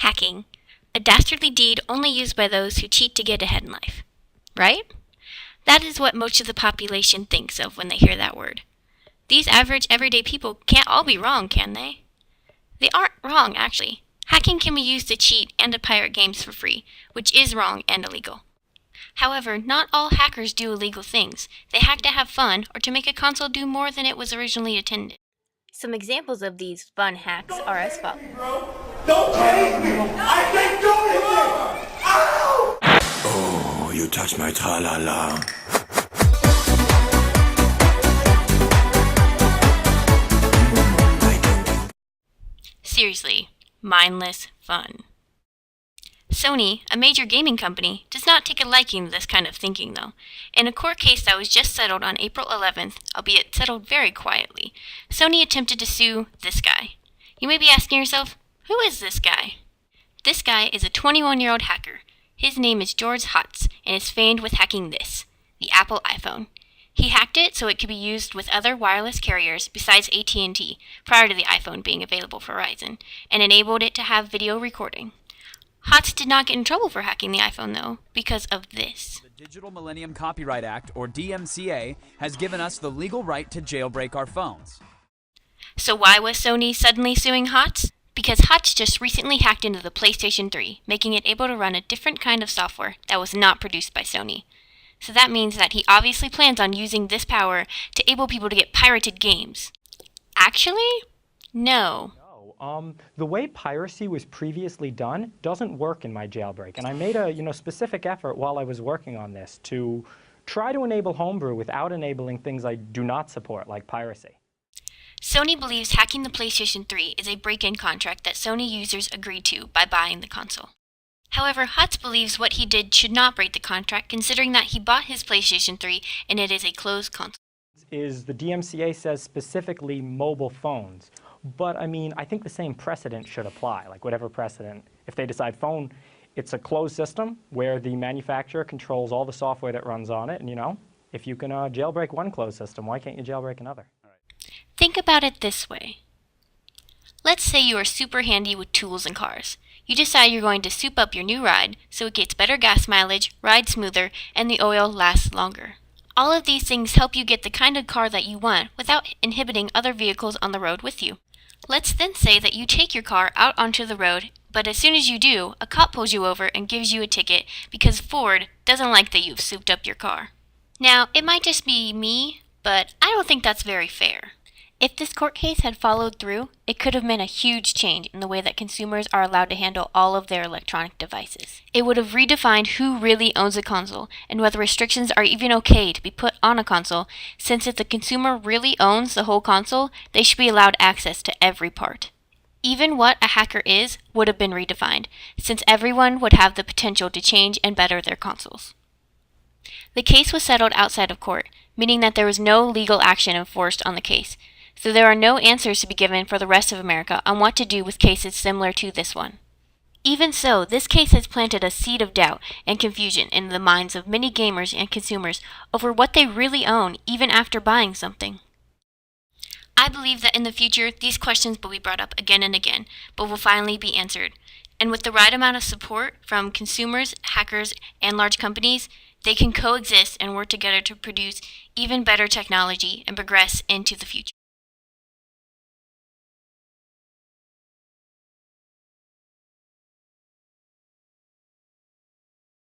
hacking, a dastardly deed only used by those who cheat to get ahead in life. Right? That is what most of the population thinks of when they hear that word. These average, everyday people can't all be wrong, can they? They aren't wrong, actually. Hacking can be used to cheat and to pirate games for free, which is wrong and illegal. However, not all hackers do illegal things. They hack to have fun or to make a console do more than it was originally intended. Some examples of these fun hacks are as follows. Don't chase me! I can't do anything! Ow! Oh, you touched my tra-la-la. Seriously, mindless fun. Sony, a major gaming company, does not take a liking to this kind of thinking, though. In a court case that was just settled on April 11th, albeit settled very quietly, Sony attempted to sue this guy. You may be asking yourself, who is this guy? This guy is a 21-year-old hacker. His name is George Hotz, and is famed with hacking this, the Apple iPhone. He hacked it so it could be used with other wireless carriers besides AT&T, prior to the iPhone being available for Verizon, and enabled it to have video recording. Hotz did not get in trouble for hacking the iPhone, though, because of this. The Digital Millennium Copyright Act, or DMCA, has given us the legal right to jailbreak our phones. So why was Sony suddenly suing Hotz? Because Hotz just recently hacked into the PlayStation 3, making it able to run a different kind of software that was not produced by Sony. So that means that he obviously plans on using this power to enable people to get pirated games. Actually, no. The way piracy was previously done doesn't work in my jailbreak, and I made a specific effort while I was working on this to try to enable homebrew without enabling things I do not support, like piracy. Sony believes hacking the PlayStation 3 is a break-in contract that Sony users agreed to by buying the console. However, Hotz believes what he did should not break the contract, considering that he bought his PlayStation 3 and it is a closed console. Is the DMCA says specifically mobile phones. But, I think the same precedent should apply, like whatever precedent. If they decide phone, it's a closed system where the manufacturer controls all the software that runs on it, and, if you can jailbreak one closed system, why can't you jailbreak another? Think about it this way. Let's say you are super handy with tools and cars. You decide you're going to soup up your new ride so it gets better gas mileage, rides smoother, and the oil lasts longer. All of these things help you get the kind of car that you want without inhibiting other vehicles on the road with you. Let's then say that you take your car out onto the road, but as soon as you do, a cop pulls you over and gives you a ticket because Ford doesn't like that you've souped up your car. Now, it might just be me, but I don't think that's very fair. If this court case had followed through, it could have meant a huge change in the way that consumers are allowed to handle all of their electronic devices. It would have redefined who really owns a console and whether restrictions are even okay to be put on a console, since if the consumer really owns the whole console, they should be allowed access to every part. Even what a hacker is would have been redefined, since everyone would have the potential to change and better their consoles. The case was settled outside of court, meaning that there was no legal action enforced on the case, so there are no answers to be given for the rest of America on what to do with cases similar to this one. Even so, this case has planted a seed of doubt and confusion in the minds of many gamers and consumers over what they really own even after buying something. I believe that in the future, these questions will be brought up again and again, but will finally be answered. And with the right amount of support from consumers, hackers, and large companies, they can coexist and work together to produce even better technology and progress into the future.